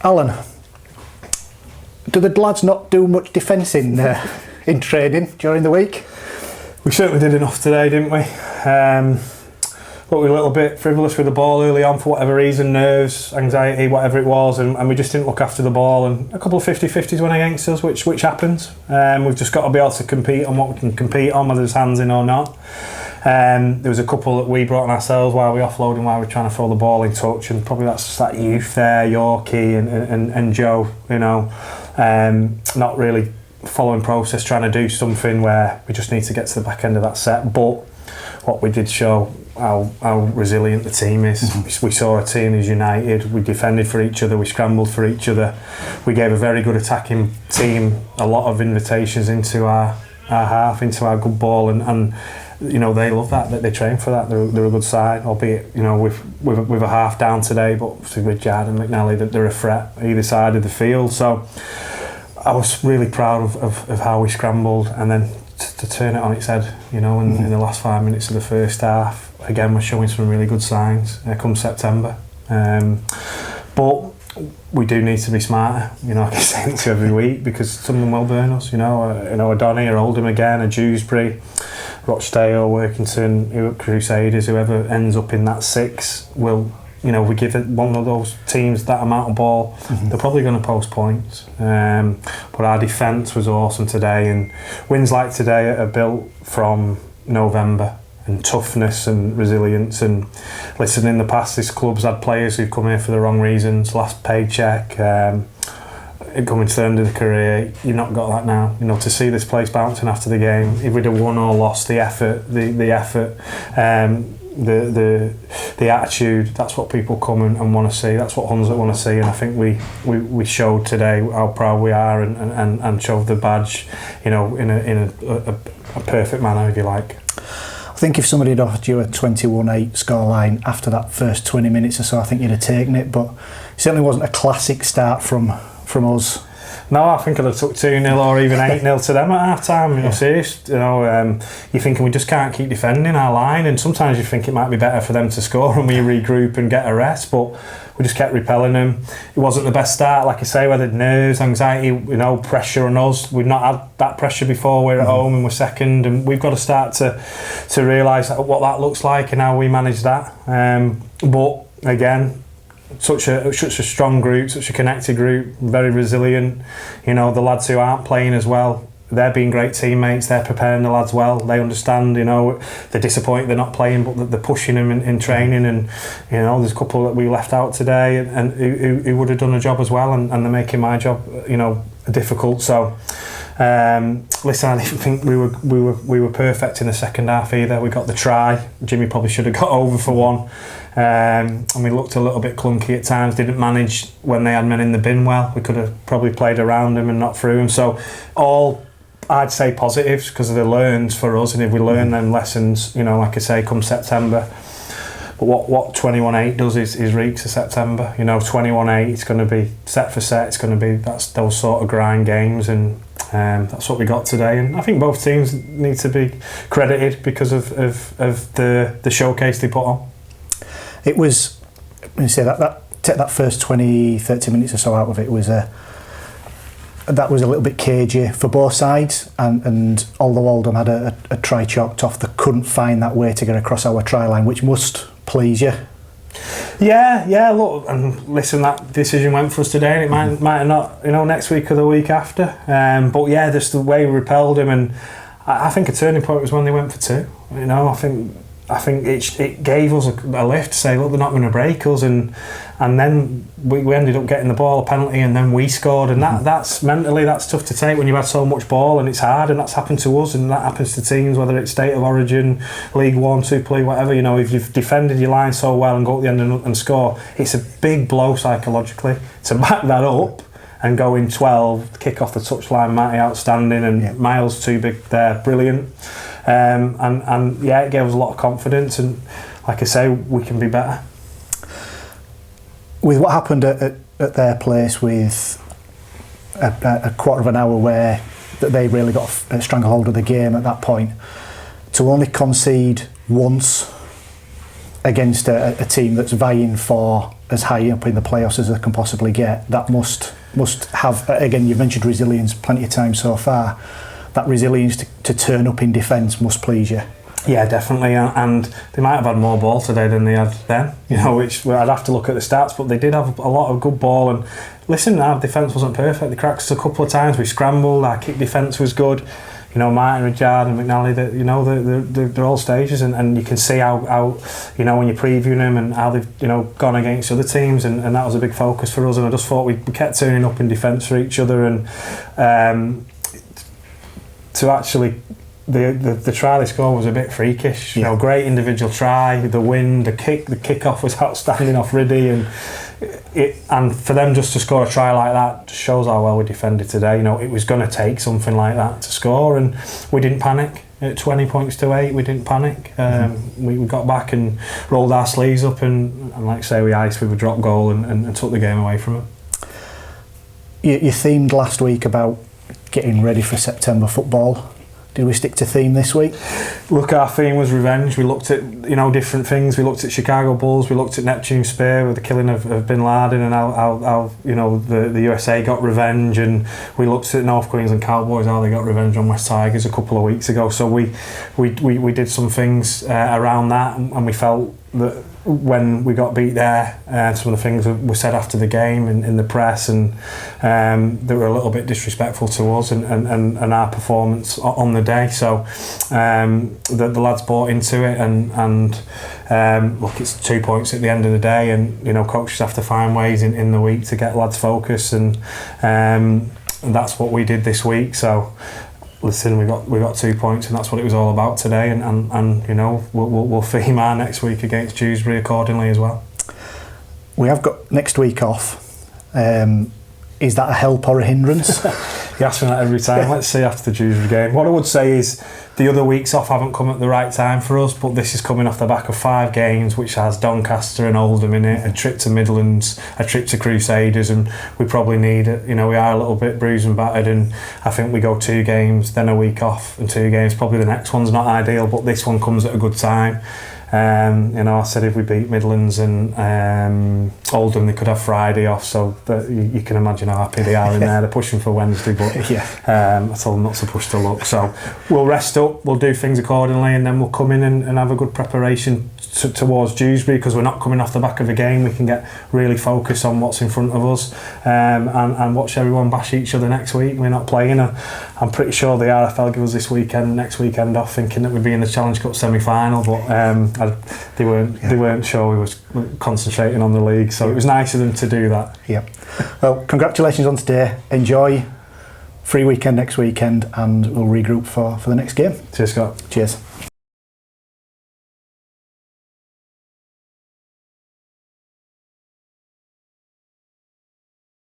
Alan, do the lads not do much defence in training during the week? We certainly did enough today, didn't we? But we were a little bit frivolous with the ball early on for whatever reason, nerves, anxiety, whatever it was, and we just didn't look after the ball, and a couple of 50-50s went against us, which happens. We've just got to be able to compete on what we can compete on, whether it's hands in or not. There was a couple that we brought on ourselves while we offloaded and while we were trying to throw the ball in touch, and probably that's that youth there, Yorkie and Joe, you know, not really following process, trying to do something where we just need to get to the back end of that set. But what we did show how resilient the team is. Mm-hmm. We saw a team who's united. We defended for each other. We scrambled for each other. We gave a very good attacking team a lot of invitations into our half, into our good ball, and you know, they love that they train for that. They're a good side, albeit, you know, with a half down today, but with Jard and McNally, that they're a threat either side of the field. So I was really proud of how we scrambled, and then to turn it on its head, you know, in the last 5 minutes of the first half. Again, we're showing some really good signs come September. But we do need to be smarter, you know, like I say to every week, because some of them will burn us, you know, a Donny or Oldham again, a Dewsbury, Rochdale, Workington, Crusaders, whoever ends up in that six will, you know, we give it one of those teams that amount of ball, they're probably going to post points. But our defence was awesome today, and wins like today are built from November and toughness and resilience. And listen, in the past this club's had players who've come here for the wrong reasons, last paycheck, coming to the end of the career. You've not got that now, you know, to see this place bouncing after the game. If we'd have won or lost, the effort, the effort, the attitude, that's what people come and want to see. That's what Huns want to see, and I think we showed today how proud we are and showed the badge, you know, in a perfect manner, if you like. I think if somebody had offered you a 21-8 scoreline after that first 20 minutes or so, I think you'd have taken it, but it certainly wasn't a classic start from us. No, I think I'd have took 2-0 or even 8-0 to them at half time. You know, serious. You know, you're thinking we just can't keep defending our line, and sometimes you think it might be better for them to score and we regroup and get a rest, but we just kept repelling them. It wasn't the best start, like I say, whether nerves, anxiety, you know, pressure on us. We've not had that pressure before. We're at home and we're second, and we've got to start to realise what that looks like and how we manage that. But again, such a strong group, such a connected group, very resilient. You know, the lads who aren't playing as well, they're being great teammates, they're preparing the lads well, they understand, you know, they're disappointed they're not playing, but they're pushing them in training. And, you know, there's a couple that we left out today and who would have done a job as well, and they're making my job, you know, difficult. So listen, I didn't think we were perfect in the second half either. We got the try. Jimmy probably should have got over for one. And we looked a little bit clunky at times, didn't manage when they had men in the bin well. We could have probably played around them and not through them. So all, I'd say, positives, because of the learns for us, and if we learn them lessons, you know, like I say, come September. But what 21-8 does is reeks of September. You know, 21-8, it's going to be set for set. It's going to be those sort of grind games, and that's what we got today. And I think both teams need to be credited because of the showcase they put on. It was, when you say that take that first 20-30 minutes or so out of it, that was a little bit cagey for both sides, and although Oldham had a try chalked off, they couldn't find that way to get across our try line, which must please you. Yeah, look, and listen, that decision went for us today, and it might not, you know, next week or the week after, but yeah, just the way we repelled him. And I think a turning point was when they went for two. You know, I think it gave us a lift to say, look, they're not going to break us, and then we ended up getting the ball, a penalty, and then we scored, and that's mentally, that's tough to take when you've had so much ball, and it's hard, and that's happened to us, and that happens to teams, whether it's State of Origin, League One, Super League, whatever. You know, if you've defended your line so well and go at the end and score, it's a big blow psychologically to back that up and go in 12, kick off the touchline, Matty outstanding, and Miles too big there, brilliant. And yeah, it gave us a lot of confidence, and like I say, we can be better. With what happened at their place, with a quarter of an hour where that they really got a stranglehold of the game at that point, to only concede once against a team that's vying for as high up in the playoffs as they can possibly get, that must have, again, you've mentioned resilience plenty of times so far, that resilience to turn up in defence must please you. Yeah, definitely, and they might have had more ball today than they had then, which I'd have to look at the stats, but they did have a lot of good ball. And listen, our defence wasn't perfect. They cracked us a couple of times, we scrambled, our kick defence was good. Martin, Richard and McNally, they're all stages, and you can see how when you're previewing them and how they've gone against other teams, and that was a big focus for us. And I just thought we kept turning up in defence for each other, and to actually the try they scored was a bit freakish. Great individual try, the wind, the kick-off was outstanding off Riddy, and for them just to score a try like that just shows how well we defended today. It was going to take something like that to score, and we didn't panic. At 20 points to 8, we didn't panic. We got back and rolled our sleeves up, and like I say, we iced with a drop goal and took the game away from them. You themed last week about getting ready for September football. Did we stick to theme this week? Look, our theme was revenge. We looked at different things. We looked at Chicago Bulls. We looked at Neptune Spear with the killing of Bin Laden, and how the USA got revenge. And we looked at North Queensland Cowboys, how they got revenge on West Tigers a couple of weeks ago. So we did some things around that, and we felt that when we got beat there, some of the things were said after the game in the press, and they were a little bit disrespectful to us and our performance on the day. So the lads bought into it, and look, it's 2 points at the end of the day, and coaches have to find ways in the week to get lads focused, and that's what we did this week. So listen, we got 2 points, and that's what it was all about today, and we'll theme our next week against Dewsbury accordingly as well. We have got next week off. Is that a help or a hindrance? You ask me that every time. Let's see after the Dewsbury game. What I would say is the other weeks off haven't come at the right time for us, but this is coming off the back of 5 games, which has Doncaster and Oldham in it, a trip to Midlands, a trip to Crusaders, and we probably need it. We are a little bit bruised and battered, and I think we go 2 games, then a week off, and 2 games. Probably the next one's not ideal, but this one comes at a good time. I said if we beat Midlands and Oldham, they could have Friday off, so you can imagine how happy they are in there. They're pushing for Wednesday, but I told them not to push the luck. So we'll rest up, we'll do things accordingly, and then we'll come in and have a good preparation towards Dewsbury, because we're not coming off the back of a game. We can get really focused on what's in front of us, and watch everyone bash each other next week. We're not playing. I'm pretty sure the RFL give us next weekend off, thinking that we'd be in the Challenge Cup semi-final, but they weren't sure we was concentrating on the league, so it was nice of them to do that. Yep. Well, congratulations on today. Enjoy. Free weekend next weekend, and we'll regroup for the next game. Cheers, Scott. Cheers.